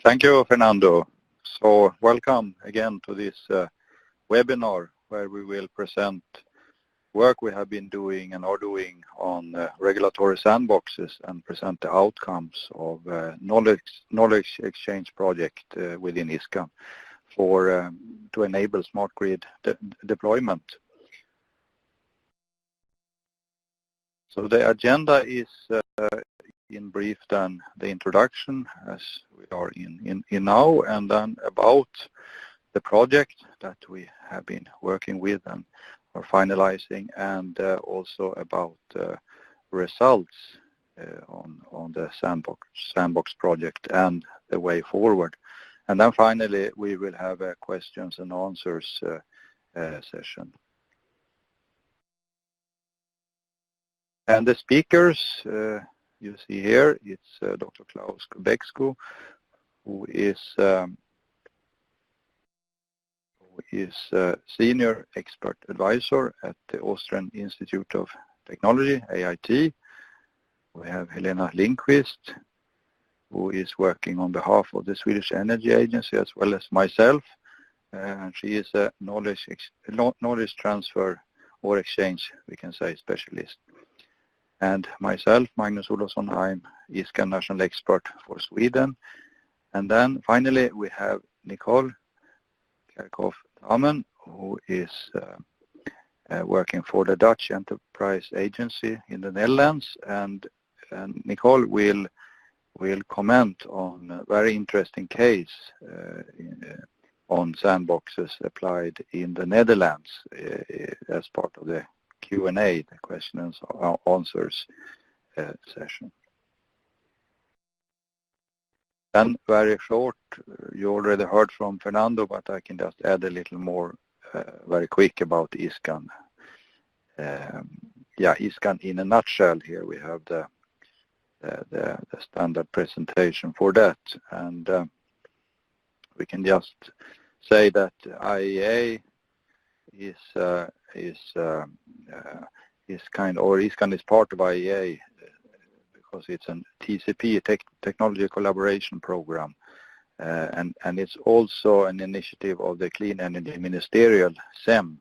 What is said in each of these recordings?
Thank you, Fernando. So welcome again to this webinar where we will present work we have been doing and are doing on regulatory sandboxes and present the outcomes of knowledge exchange project within ISGAN for to enable smart grid deployment. So the agenda is in brief then the introduction as we are in now, and then about the project that we have been working with and are finalizing, and also about results on the sandbox project and the way forward. And then finally we will have a questions and answers session. And the speakers you see here, it's Dr. Klaus Kubecsko, who is Senior Expert Advisor at the Austrian Institute of Technology, AIT. We have Helena Lindqvist, who is working on behalf of the Swedish Energy Agency, as well as myself. And she is a knowledge transfer or exchange, we can say, specialist. And myself, Magnus Olofsson, I'm ISGAN National Expert for Sweden. And then finally we have Nicole Kerkhoff-Damen, who is working for the Dutch Enterprise Agency in the Netherlands. And Nicole will comment on a very interesting case on sandboxes applied in the Netherlands as part of the Q&A, the questions and answers session. Then very short, you already heard from Fernando, but I can just add a little more very quick about ISGAN. ISGAN in a nutshell. Here we have the standard presentation for that, and we can just say that IEA ISGAN is part of IEA because it's a TCP, Technology Collaboration Program, and it's also an initiative of the Clean Energy Ministerial, CEM,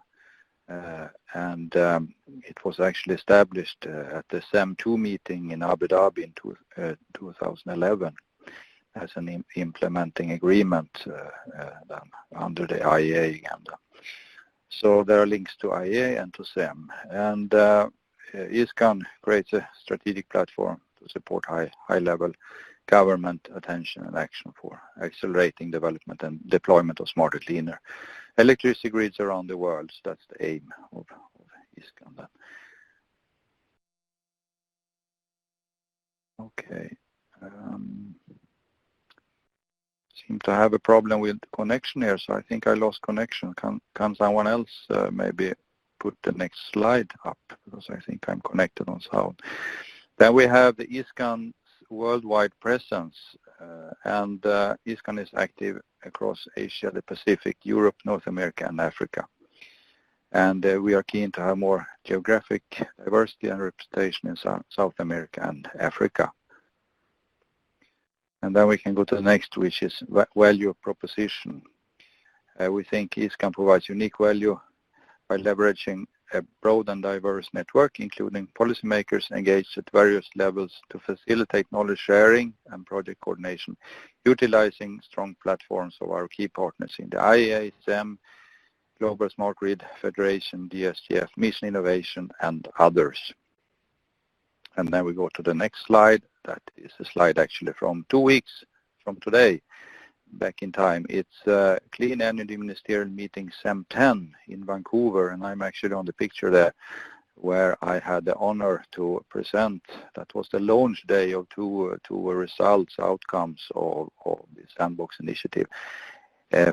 and it was actually established at the CEM2 meeting in Abu Dhabi in 2011 as an implementing agreement under the IEA agenda. So there are links to IEA and to CEM, and ISGAN creates a strategic platform to support high-level government attention and action for accelerating development and deployment of smarter, cleaner electricity grids around the world. So that's the aim of ISGAN then. Okay. Seem to have a problem with connection here, so I think I lost connection. Can someone else maybe put the next slide up, because I think I'm connected on sound. Then we have the ISGAN's worldwide presence, and ISGAN is active across Asia, the Pacific, Europe, North America, and Africa. And we are keen to have more geographic diversity and representation in South America and Africa. And then we can go to the next, which is value proposition. We think ISGAN provides unique value by leveraging a broad and diverse network, including policymakers engaged at various levels to facilitate knowledge sharing and project coordination, utilizing strong platforms of our key partners in the IEA, CEM, Global Smart Grid Federation, DSGF, Mission Innovation, and others. And then we go to the next slide. That is a slide actually from 2 weeks from today, back in time. It's Clean Energy Ministerial Meeting CEM10 in Vancouver, and I'm actually on the picture there where I had the honor to present. That was the launch day of two outcomes of the Sandbox initiative.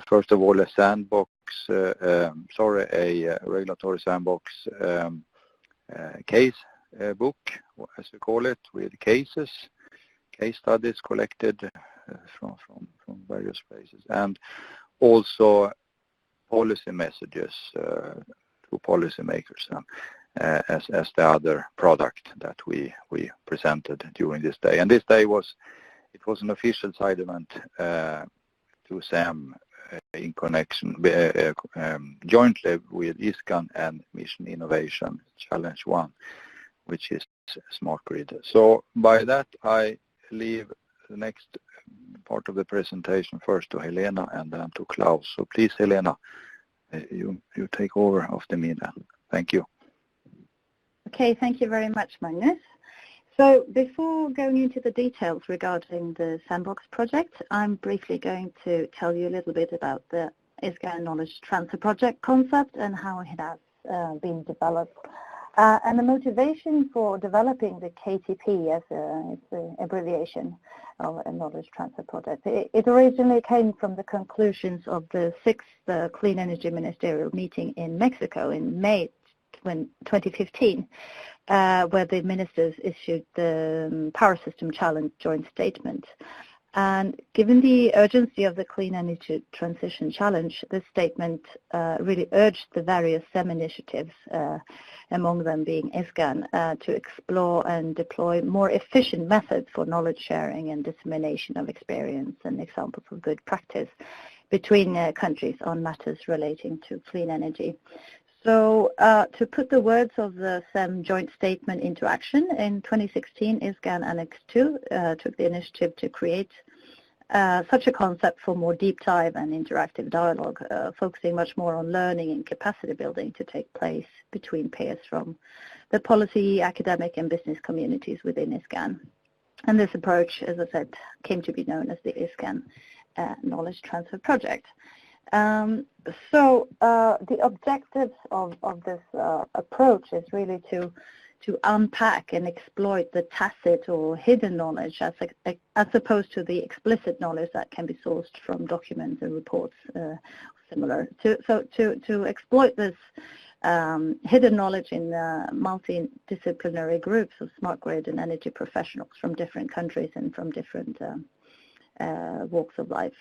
First of all, a regulatory sandbox case book, as we call it, with case studies collected from various places, and also policy messages to policymakers as the other product that we presented during this day. And this day was was an official side event to SAM in connection jointly with ISGAN and Mission Innovation Challenge 1, which is Smart Grid. So by that I leave the next part of the presentation first to Helena and then to Klaus. So please, Helena, you take over after me then. Thank you. Okay, thank you very much, Magnus. So before going into the details regarding the Sandbox project, I'm briefly going to tell you a little bit about the ISGAN Knowledge Transfer Project concept and how it has been developed. And the motivation for developing the KTP as the abbreviation of a knowledge transfer project. It originally came from the conclusions of the 6th Clean Energy Ministerial meeting in Mexico in May 2015, where the ministers issued the Power System Challenge joint statement. And given the urgency of the Clean Energy Transition Challenge, this statement really urged the various SEM initiatives, among them being ISGAN, to explore and deploy more efficient methods for knowledge sharing and dissemination of experience and examples of good practice between countries on matters relating to clean energy. So to put the words of the SEM joint statement into action, in 2016, ISGAN Annex 2 took the initiative to create such a concept for more deep dive and interactive dialogue, focusing much more on learning and capacity building to take place between peers from the policy, academic and business communities within ISGAN. And this approach, as I said, came to be known as the ISGAN Knowledge Transfer Project. So the objectives of this approach is really to unpack and exploit the tacit or hidden knowledge as opposed to the explicit knowledge that can be sourced from documents and reports similar. To exploit this hidden knowledge in multidisciplinary groups of smart grid and energy professionals from different countries and from different walks of life.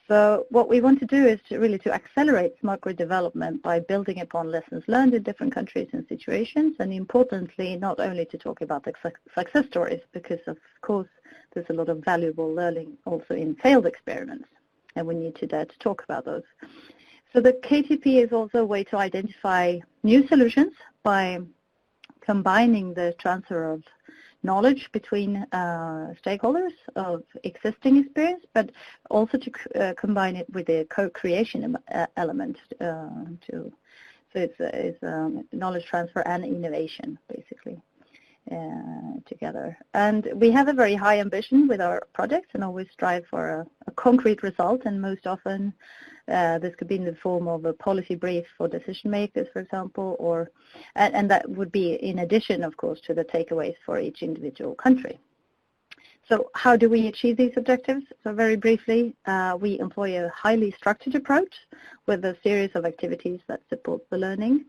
So what we want to do is to accelerate smart grid development by building upon lessons learned in different countries and situations, and importantly, not only to talk about the success stories, because of course there's a lot of valuable learning also in failed experiments, and we need to dare to talk about those. So the KTP is also a way to identify new solutions by combining the transfer of knowledge between stakeholders of existing experience, but also to combine it with a co-creation element. So it's knowledge transfer and innovation, basically, together. And we have a very high ambition with our projects and always strive for a concrete result, and most often this could be in the form of a policy brief for decision makers, for example, and that would be in addition, of course, to the takeaways for each individual country. So how do we achieve these objectives? So very briefly, we employ a highly structured approach with a series of activities that support the learning,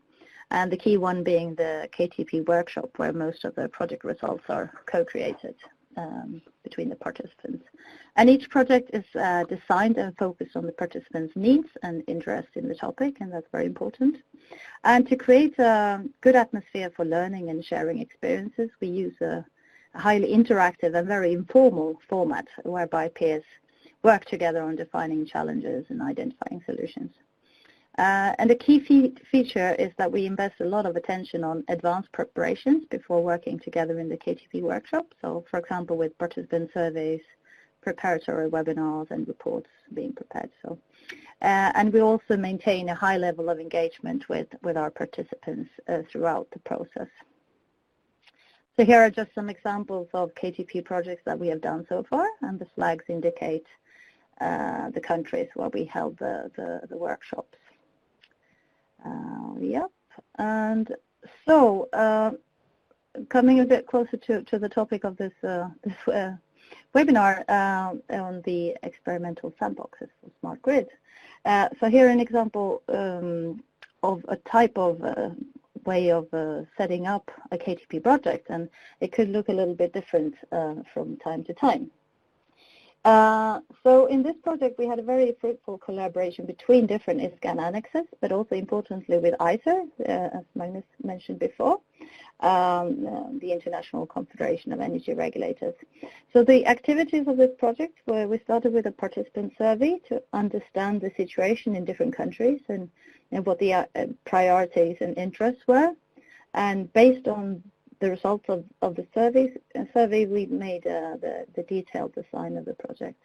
and the key one being the KTP workshop, where most of the project results are co-created between the participants. And each project is designed and focused on the participants' needs and interest in the topic, and that's very important. And to create a good atmosphere for learning and sharing experiences, we use a highly interactive and very informal format whereby peers work together on defining challenges and identifying solutions. And a key feature is that we invest a lot of attention on advanced preparations before working together in the KTP workshop. So, for example, with participant surveys, preparatory webinars and reports being prepared. So, and we also maintain a high level of engagement with our participants throughout the process. So here are just some examples of KTP projects that we have done so far, and the flags indicate the countries where we held the workshops. Yep, and so coming a bit closer to the topic of this webinar on the experimental sandboxes for smart grid. So here an example of a type of way of setting up a KTP project, and it could look a little bit different from time to time. So in this project, we had a very fruitful collaboration between different ISGAN annexes, but also importantly with ICER, as Magnus mentioned before, the International Confederation of Energy Regulators. So the activities of this project were, we started with a participant survey to understand the situation in different countries and what the priorities and interests were. And based on the results of the survey, we made the detailed design of the project.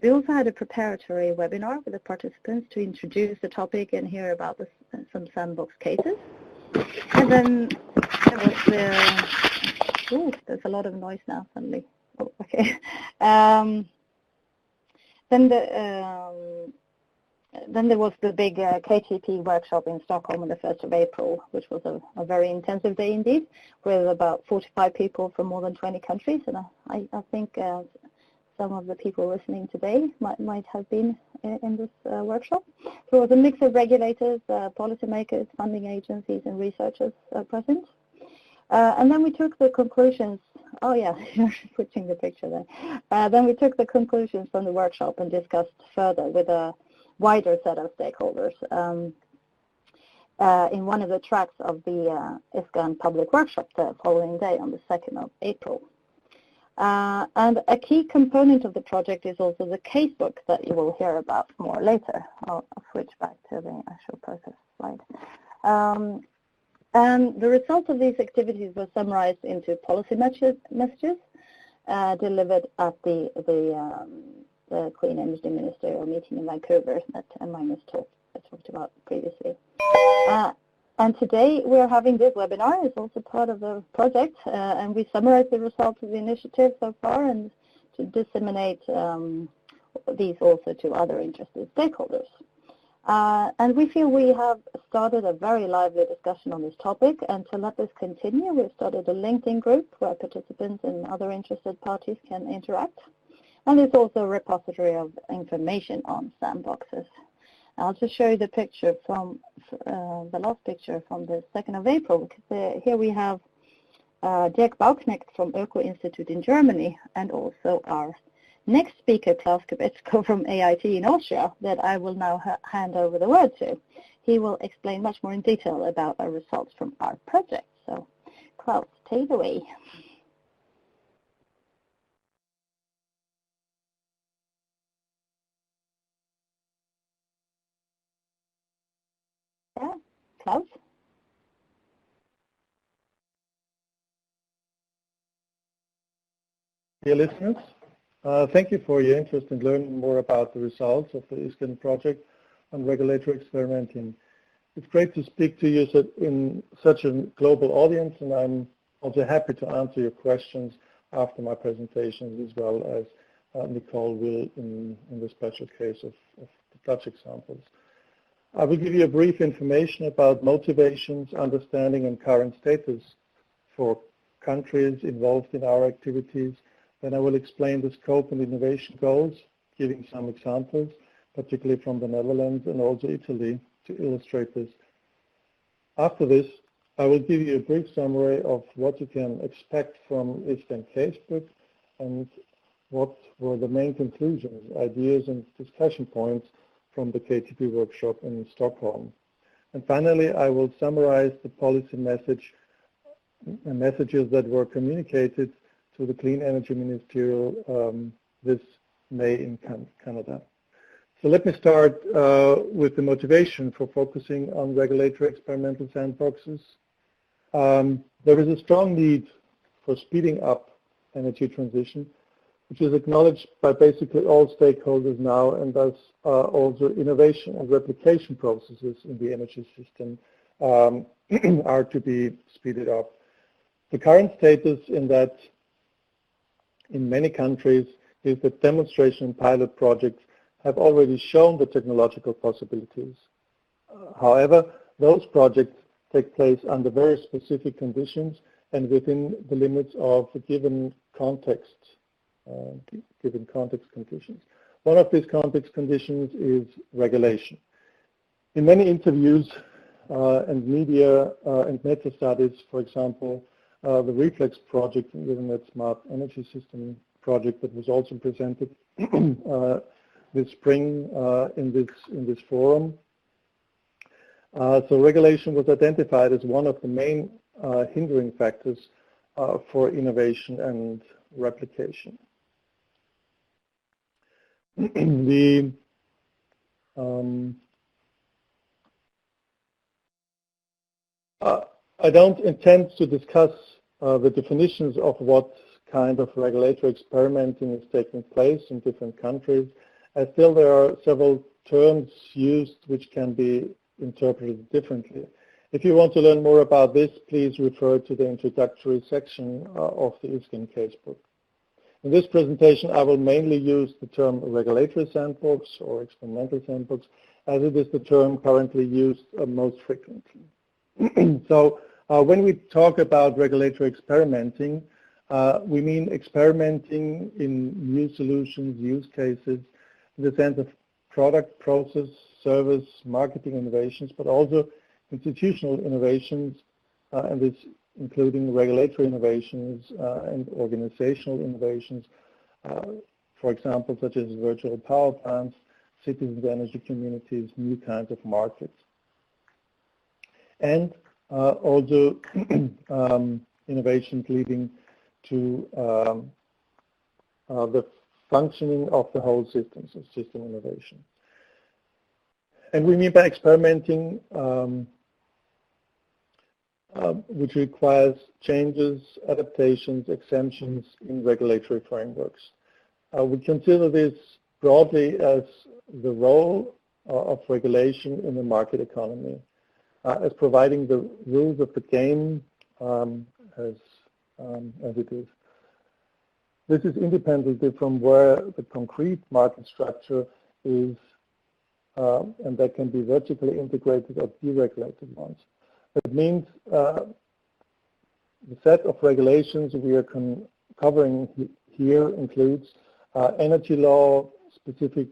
We also had a preparatory webinar with the participants to introduce the topic and hear about some sandbox cases. And then there was there's a lot of noise now suddenly. Oh, okay. Then there was the big KTP workshop in Stockholm on the 1st of April, which was a very intensive day indeed, with about 45 people from more than 20 countries. And I think some of the people listening today might have been in this workshop. So it was a mix of regulators, policymakers, funding agencies, and researchers present. And then we took the conclusions. Oh yeah, you're switching the picture there. Then we took the conclusions from the workshop and discussed further with a wider set of stakeholders in one of the tracks of the ISGAN public workshop the following day on the 2nd of April. And a key component of the project is also the casebook that you will hear about more later. I'll switch back to the actual process slide. And the results of these activities were summarized into policy messages delivered at the Clean Energy Ministerial meeting in Vancouver that Magnus talked about previously. And today we're having this webinar. It's also part of the project, and we summarize the results of the initiative so far and to disseminate these also to other interested stakeholders. And we feel we have started a very lively discussion on this topic, and to let this continue, we've started a LinkedIn group where participants and other interested parties can interact. And there's also a repository of information on sandboxes. I'll just show you the picture from the last picture from the 2nd of April, because here we have Dirk Bauknecht from Öko Institute in Germany, and also our next speaker, Klaus Kubetsko from AIT in Austria, that I will now hand over the word to. He will explain much more in detail about our results from our project. So, Klaus, take it away. Yeah, Klaus? Dear listeners, thank you for your interest in learning more about the results of the ISGAN project on regulatory experimenting. It's great to speak to you in such a global audience, and I'm also happy to answer your questions after my presentation, as well as Nicole will in the special case of the Dutch examples. I will give you a brief information about motivations, understanding, and current status for countries involved in our activities. Then I will explain the scope and innovation goals, giving some examples, particularly from the Netherlands and also Italy, to illustrate this. After this, I will give you a brief summary of what you can expect from ISGAN Casebook and what were the main conclusions, ideas, and discussion points from the KTP workshop in Stockholm. And finally, I will summarize the policy messages that were communicated to the Clean Energy Ministerial this May in Canada. So let me start with the motivation for focusing on regulatory experimental sandboxes. There is a strong need for speeding up energy transition, which is acknowledged by basically all stakeholders now, and thus also innovation and replication processes in the energy system are to be speeded up. The current status in many countries is that demonstration and pilot projects have already shown the technological possibilities. However, those projects take place under very specific conditions and within the limits of a given context conditions. One of these context conditions is regulation. In many interviews and media and meta studies, for example, the Reflex project within that smart energy system project that was also presented this spring in this forum. So regulation was identified as one of the main hindering factors for innovation and replication. I don't intend to discuss the definitions of what kind of regulatory experimenting is taking place in different countries. Still, there are several terms used which can be interpreted differently. If you want to learn more about this, please refer to the introductory section of the ISGAN Casebook. In this presentation, I will mainly use the term regulatory sandbox or experimental sandbox, as it is the term currently used most frequently. So when we talk about regulatory experimenting, we mean experimenting in new solutions, use cases, in the sense of product, process, service, marketing innovations, but also institutional innovations, and this including regulatory innovations and organizational innovations, for example, such as virtual power plants, citizens' energy communities, new kinds of markets. And also innovations leading to the functioning of the whole system, so system innovation. And we mean by experimenting which requires changes, adaptations, exemptions in regulatory frameworks. We consider this broadly as the role of regulation in the market economy, as providing the rules of the game as it is. This is independently from where the concrete market structure is, and that can be vertically integrated or deregulated ones. That means the set of regulations we are covering here includes energy law, specific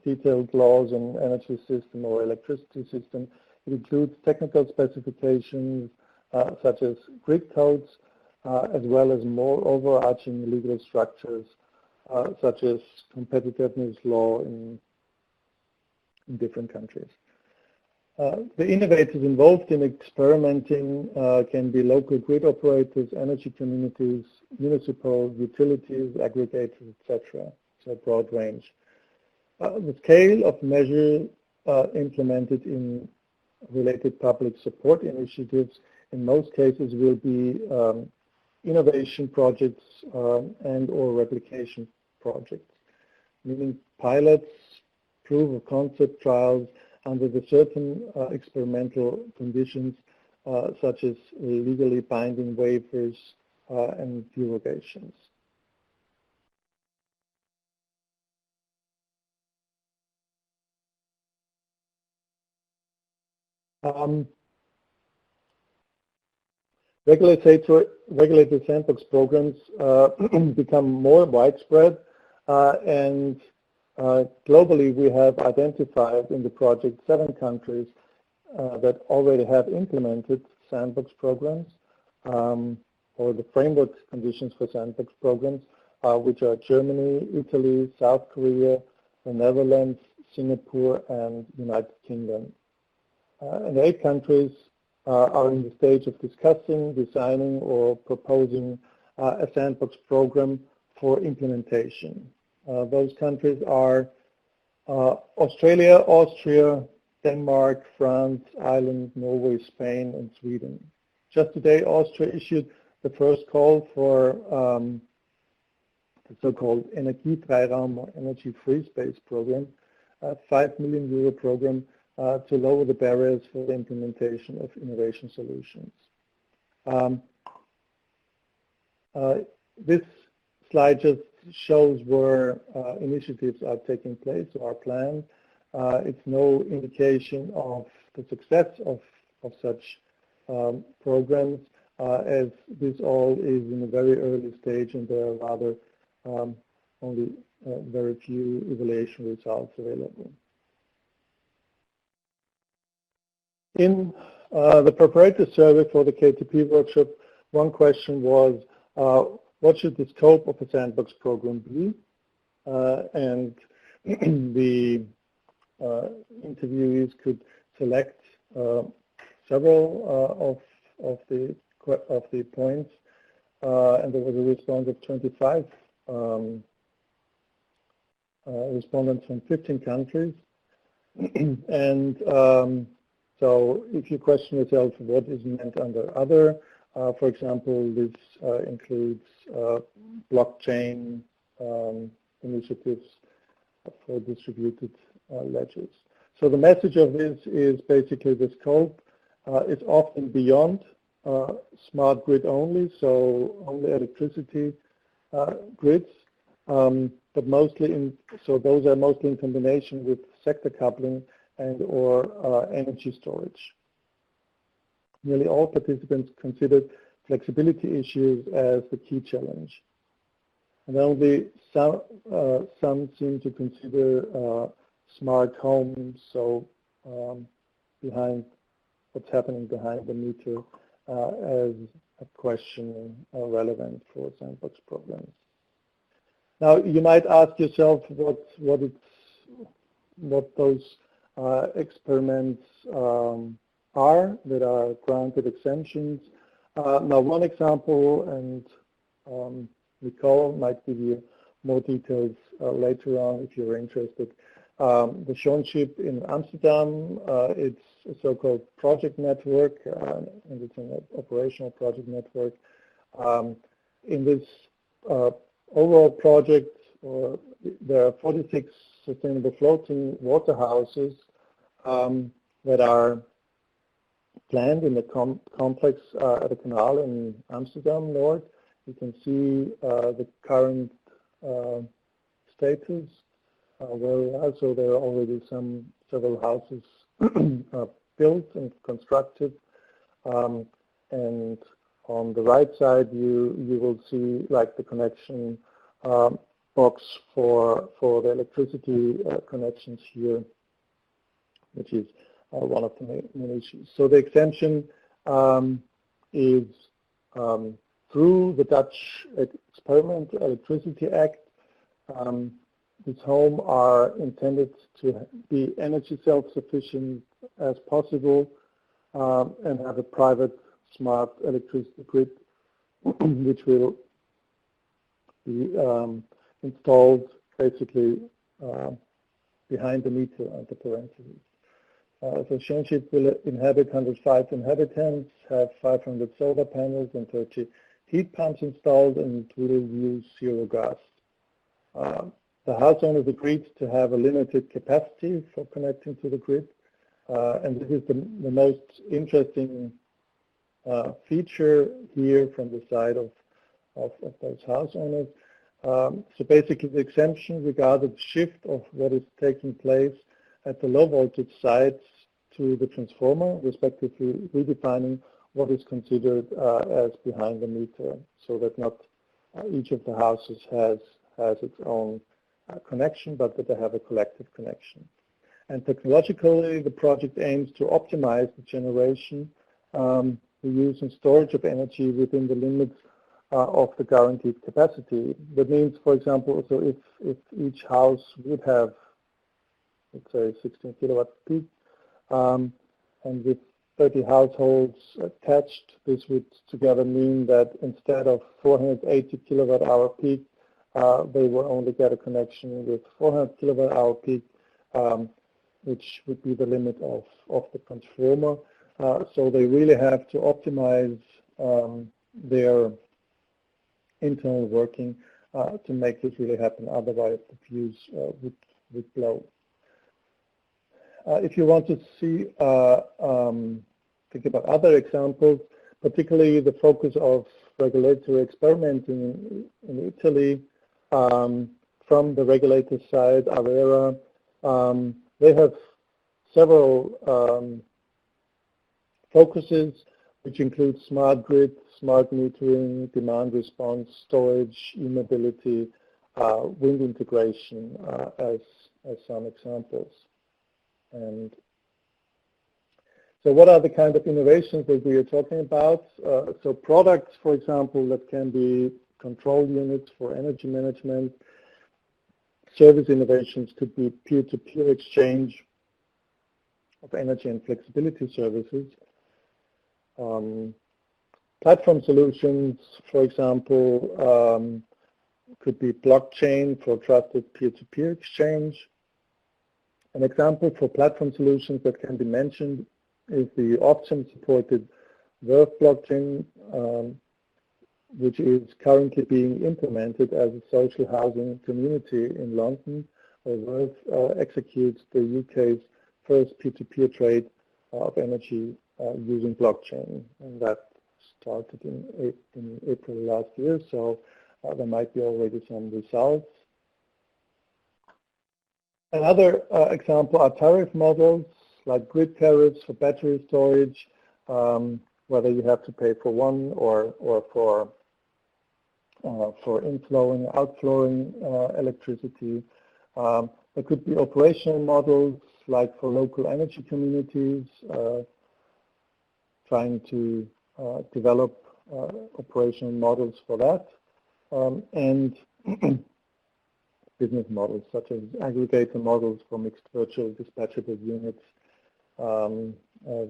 detailed laws on energy system or electricity system. It includes technical specifications such as grid codes, as well as more overarching legal structures such as competitiveness law in different countries. The innovators involved in experimenting can be local grid operators, energy communities, municipal utilities, aggregators, etc. So a broad range. The scale of measure implemented in related public support initiatives in most cases will be innovation projects and or replication projects, meaning pilots, proof of concept trials under the certain experimental conditions such as legally binding waivers and derogations. Regulated sandbox programs become more widespread, and globally we have identified in the project 7 countries that already have implemented sandbox programs, or the framework conditions for sandbox programs, which are Germany, Italy, South Korea, the Netherlands, Singapore, and United Kingdom. And 8 countries are in the stage of discussing, designing, or proposing a sandbox program for implementation. Those countries are Australia, Austria, Denmark, France, Ireland, Norway, Spain, and Sweden. Just today, Austria issued the first call for the so-called Energiefreiraum, or Energy Free Space program, a €5 million program to lower the barriers for the implementation of innovation solutions. This slide just shows where initiatives are taking place or are planned. It's no indication of the success of such programs, as this all is in a very early stage and there are rather only very few evaluation results available. In the preparatory survey for the KTP workshop, one question was, what should the scope of a sandbox program be? And the interviewees could select several of the points, and there was a response of 25 respondents from 15 countries. And so if you question yourself what is meant under other, for example, this includes blockchain initiatives for distributed ledgers. So the message of this is basically the scope is often beyond smart grid only, so only electricity grids, but mostly so those are mostly in combination with sector coupling and or energy storage. Nearly all participants considered flexibility issues as the key challenge. And only some seem to consider smart homes, so behind what's happening behind the meter as a question relevant for sandbox problems. Now you might ask yourself what those experiments are that are granted exemptions. Now one example, and Nicole might give you more details later on if you're interested. The Schonship in Amsterdam, it's a so-called project network, and it's an operational project network. In this overall project, there are 46 sustainable floating water houses that are planned in the complex at the canal in Amsterdam North. You can see the current status where we are. So there are already several houses built and constructed. And on the right side, you will see like the connection box for the electricity connections here, which is one of the main issues. So the exemption is through the Dutch Experiment Electricity Act. These homes are intended to be energy self-sufficient as possible and have a private smart electricity grid, which will be installed basically behind the meter under parentheses. So Schonship will inhabit 105 inhabitants, have 500 solar panels and 30 heat pumps installed, and will use zero gas. The house owners agreed to have a limited capacity for connecting to the grid, and this is the most interesting feature here from the side of those house owners. So basically the exemption regarded the shift of what is taking place at the low voltage sites to the transformer, respectively redefining what is considered as behind the meter, so that not each of the houses has its own connection, but that they have a collective connection. And technologically, the project aims to optimize the generation, the use and storage of energy within the limits of the guaranteed capacity. That means, for example, so if each house would have, let's say, 16 kilowatt peak, and with 30 households attached, this would together mean that instead of 480 kilowatt hour peak, they will only get a connection with 400 kilowatt hour peak, which would be the limit of the transformer. So they really have to optimize their internal working to make this really happen. Otherwise, the fuse would blow. If you want to see, think about other examples, particularly the focus of regulatory experimenting in Italy, from the regulator side, ARERA, they have several focuses, which include smart grid, smart metering, demand response, storage, e-mobility, wind integration as some examples. And so what are the kind of innovations that we are talking about? So products, for example, that can be control units for energy management. Service innovations could be peer-to-peer exchange of energy and flexibility services. Platform solutions, for example, could be blockchain for trusted peer-to-peer exchange. An example for platform solutions that can be mentioned is the Option-supported Verve blockchain, which is currently being implemented as a social housing community in London. Verve executes the UK's first peer-to-peer trade of energy using blockchain, and that started in April last year, so there might be already some results. Another example are tariff models like grid tariffs for battery storage, whether you have to pay for one or for inflowing, outflowing electricity. There could be operational models like for local energy communities, trying to develop operational models for that, and business models such as aggregator models for mixed virtual dispatchable units, as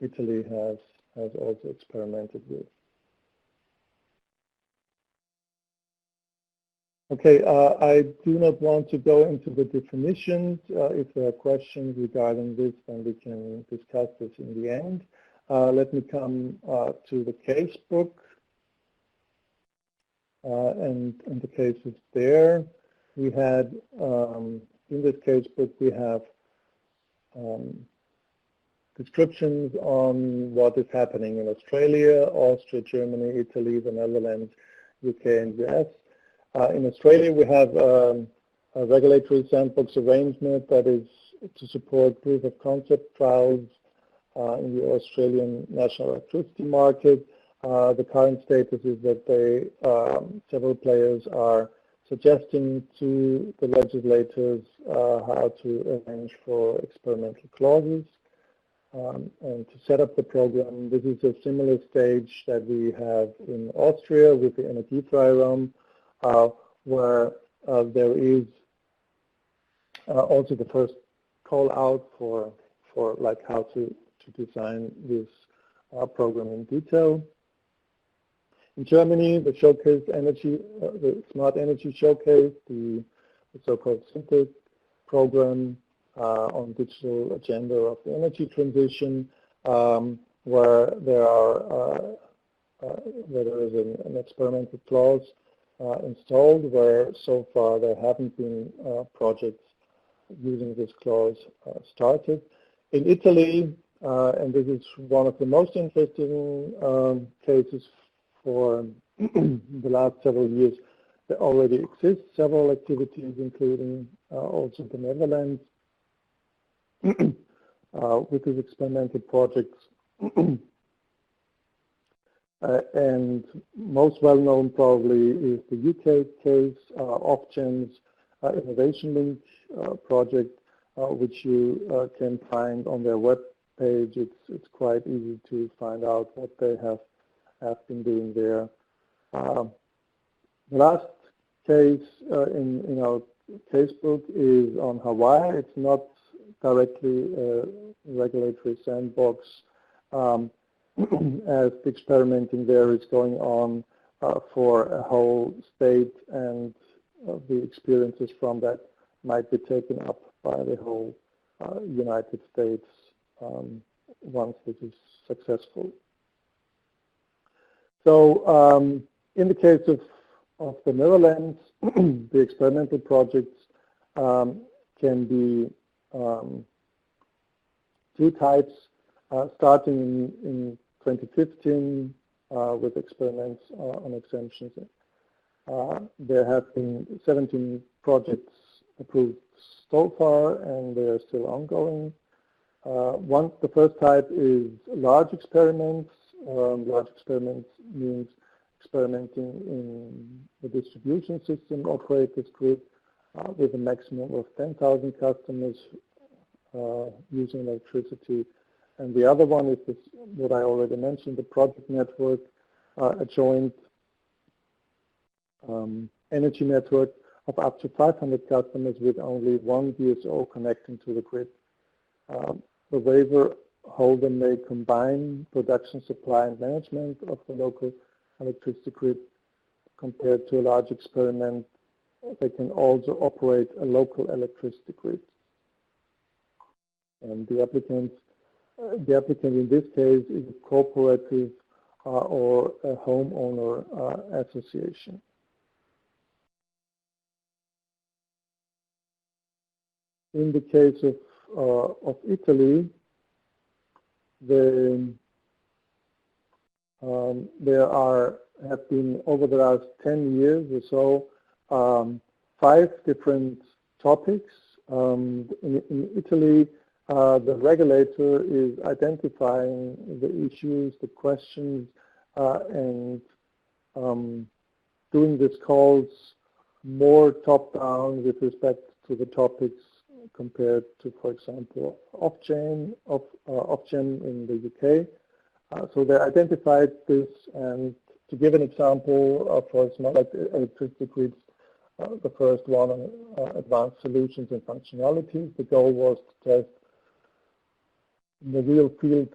Italy has also experimented with. Okay, I do not want to go into the definitions. If there are questions regarding this, then we can discuss this in the end. Let me come to the casebook. And the cases there, we had, in this casebook, we have descriptions on what is happening in Australia, Austria, Germany, Italy, the Netherlands, UK, and US. In Australia, we have a regulatory sandbox arrangement that is to support proof of concept trials in the Australian national electricity market. The current status is that several players are suggesting to the legislators how to arrange for experimental clauses and to set up the program. This is a similar stage that we have in Austria with the Energiefreiraum, where there is also the first call out for like how to design this program in detail. In Germany, the showcase energy, the Smart Energy Showcase, the so-called Sandbox program on digital agenda of the energy transition, where there is an experimental clause installed, where so far there haven't been projects using this clause started. In Italy, and this is one of the most interesting cases for the last several years, there already exist several activities, including also the Netherlands, with these experimental projects. And most well-known probably is the UK case, Ofgem's Innovation Link project, which you can find on their web page. It's quite easy to find out what they have been doing there. The last case in our casebook is on Hawaii. It's not directly a regulatory sandbox, as the experimenting there is going on for a whole state, and the experiences from that might be taken up by the whole United States once this is successful. So in the case of the Netherlands, the experimental projects can be two types, starting in 2015 with experiments on exemptions. There have been 17 projects approved so far, and they are still ongoing. The first type is large experiments. Large experiments means experimenting in the distribution system operators group with a maximum of 10,000 customers using electricity. And the other one is this, what I already mentioned, the project network, a joint energy network of up to 500 customers with only one DSO connecting to the grid. The waiver holder may combine production, supply, and management of the local electricity grid. Compared to a large experiment, they can also operate a local electricity grid. And the applicant in this case is a cooperative or a homeowner association. In the case of Italy, there have been, over the last 10 years or so, 5 different topics. In Italy, the regulator is identifying the issues, the questions, and doing this calls more top-down with respect to the topics compared to, for example, off-chain in the UK. So they identified this, and to give an example for smart electricity grids, the first one on advanced solutions and functionalities. The goal was to test in the real field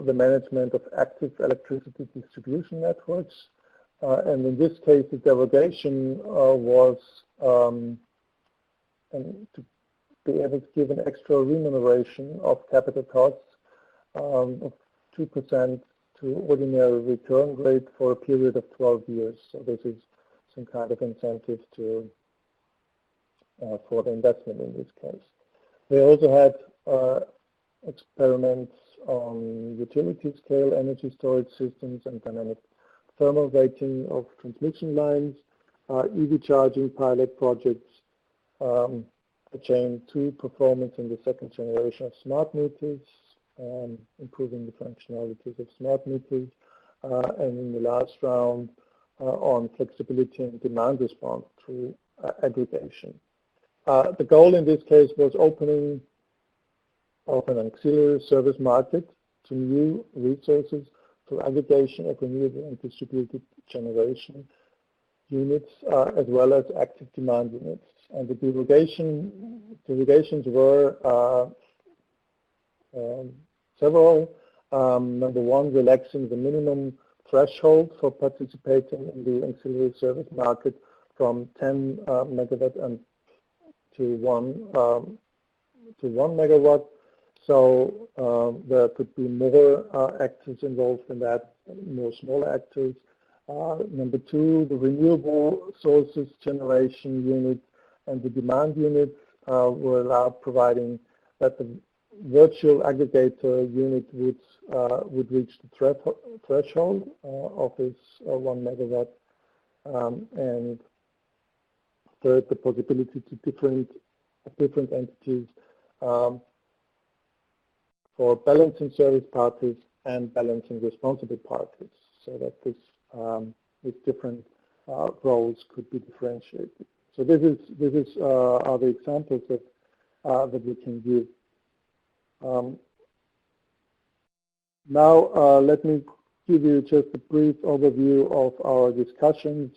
the management of active electricity distribution networks. And in this case, the derogation was to be able to give an extra remuneration of capital costs of 2% to ordinary return rate for a period of 12 years. So this is some kind of incentive to for the investment in this case. They also had experiments on utility scale energy storage systems and dynamic thermal rating of transmission lines, EV charging pilot projects, chain 2 performance in the second generation of smart meters, improving the functionalities of smart meters, and in the last round on flexibility and demand response through aggregation. The goal in this case was opening of an auxiliary service market to new resources through aggregation of renewable and distributed generation units, as well as active demand units. And the derogations were several. Number one, relaxing the minimum threshold for participating in the auxiliary service market from 10 megawatt and to 1 megawatt. So there could be more actors involved in that, more small actors. Number two, the renewable sources generation unit and the demand units were allowed, providing that the virtual aggregator unit would reach the threshold of this 1 megawatt. And third, the possibility to different entities for balancing service parties and balancing responsible parties, so that these different roles could be differentiated. So this are the examples that we can give. Now let me give you just a brief overview of our discussions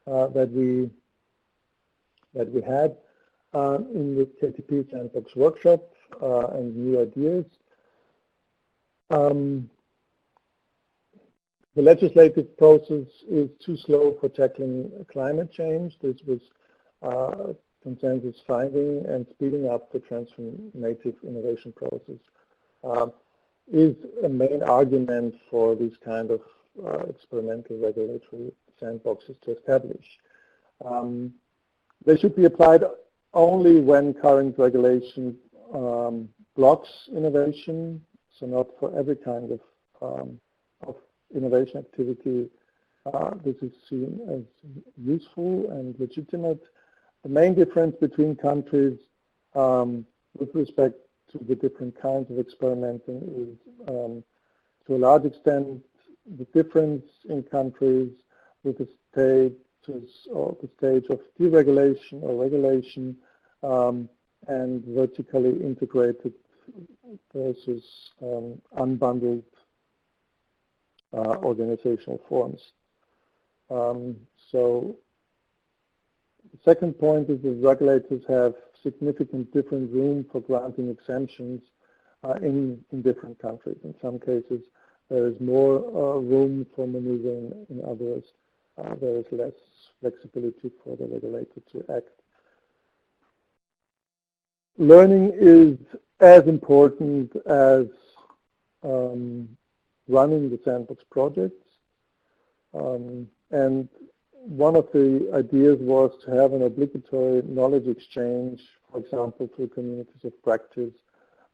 that we had in the KTP Sandbox workshop and new ideas. The legislative process is too slow for tackling climate change. This was consensus finding, and speeding up the transformative innovation process is a main argument for these kind of experimental regulatory sandboxes to establish. They should be applied only when current regulation blocks innovation, so not for every kind of innovation activity. This is seen as useful and legitimate. The main difference between countries with respect to the different kinds of experimenting is, to a large extent, the difference in countries with the stage of deregulation or regulation and vertically integrated versus unbundled organizational forms. So the second point is that regulators have significant different room for granting exemptions in different countries. In some cases, there is more room for maneuvering. In others, there is less flexibility for the regulator to act. Learning is as important as running the sandbox projects. And one of the ideas was to have an obligatory knowledge exchange, for example, through communities of practice,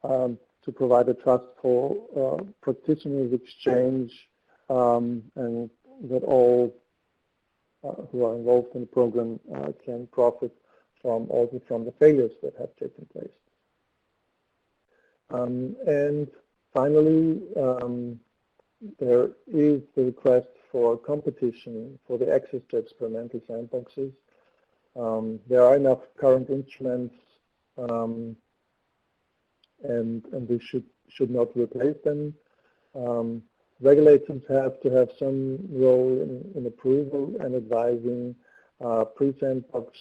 to provide a trustful practitioners exchange, and that all who are involved in the program can profit also from the failures that have taken place. And finally, there is the request for competition for the access to experimental sandboxes. There are enough current instruments, and we should not replace them. Regulators have to have some role in approval and advising pre-sandbox.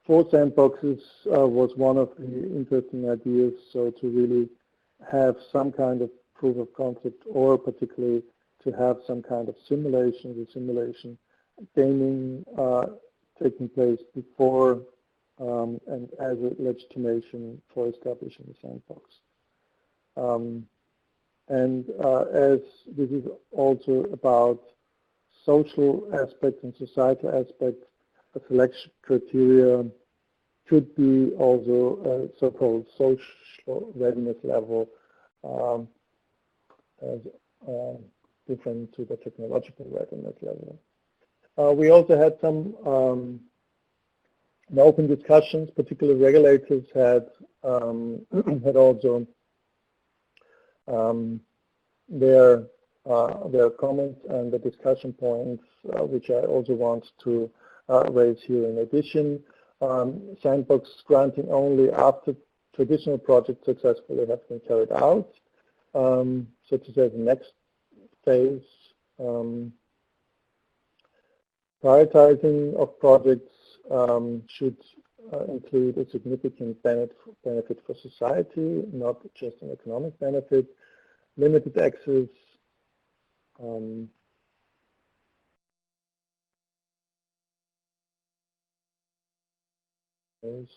For sandboxes was one of the interesting ideas, so to really have some kind of proof of concept, or particularly to have some kind of simulation, the simulation gaming taking place before and as a legitimation for establishing the sandbox. As this is also about social aspects and societal aspects, a selection criteria could be also a so-called social readiness level, as different to the technological readiness level. We also had some open discussions. Particularly regulators had also their comments and the discussion points, which I also want to raise here in addition. Sandbox granting only after traditional projects successfully have been carried out. So to say the next phase, prioritizing of projects should include a significant benefit for society, not just an economic benefit. Limited access,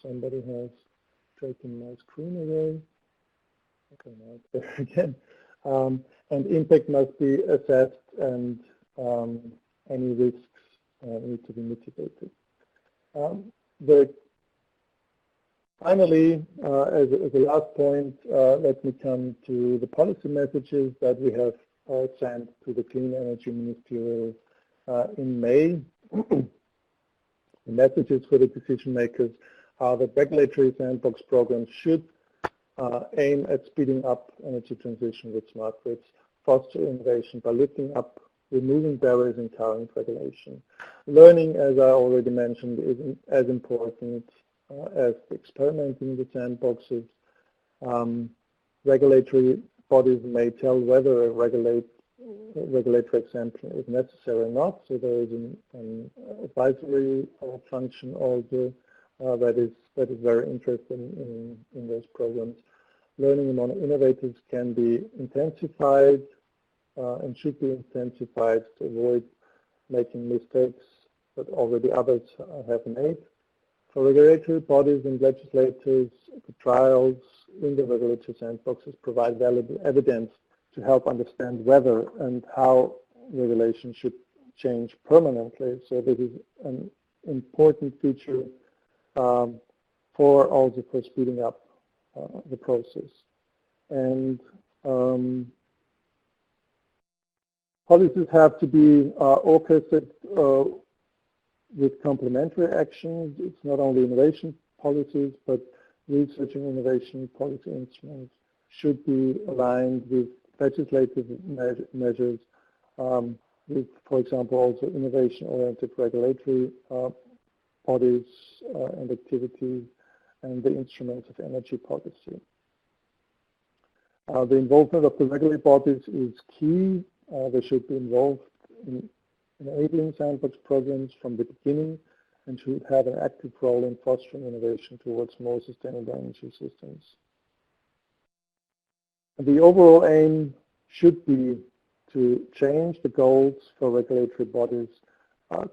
somebody has taken my screen away. Okay, now it's there again. And impact must be assessed, and any risks need to be mitigated. Finally, as a last point, let me come to the policy messages that we have sent to the Clean Energy Ministerial in May. The messages for the decision makers are that regulatory sandbox programs should aim at speeding up energy transition with smart grids, foster innovation by lifting up, removing barriers in current regulation. Learning, as I already mentioned, is as important as experimenting with sandboxes. Regulatory bodies may tell whether a regulatory exemption is necessary or not, so there is an advisory function also that is very interesting in those programs. Learning among innovators can be intensified and should be intensified to avoid making mistakes that already others have made. For regulatory bodies and legislators, the trials in the regulatory sandboxes provide valuable evidence to help understand whether and how regulation should change permanently. So this is an important feature for speeding up the process. And policies have to be orchestrated with complementary actions. It's not only innovation policies, but research and innovation policy instruments should be aligned with legislative measures, with, for example, also innovation-oriented regulatory bodies and activities, and the instruments of energy policy. The involvement of the regulatory bodies is key they should be involved in enabling sandbox programs from the beginning and should have an active role in fostering innovation towards more sustainable energy systems. And the overall aim should be to change the goals for regulatory bodies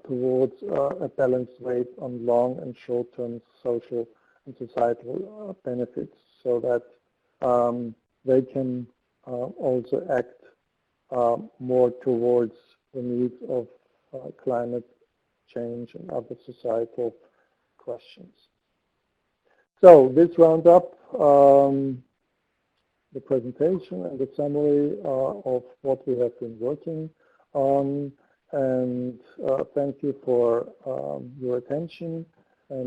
towards a balanced weight on long and short-term social and societal benefits, so that they can also act more towards the needs of climate change and other societal questions. So this rounds up the presentation and the summary of what we have been working on, and thank you for your attention. And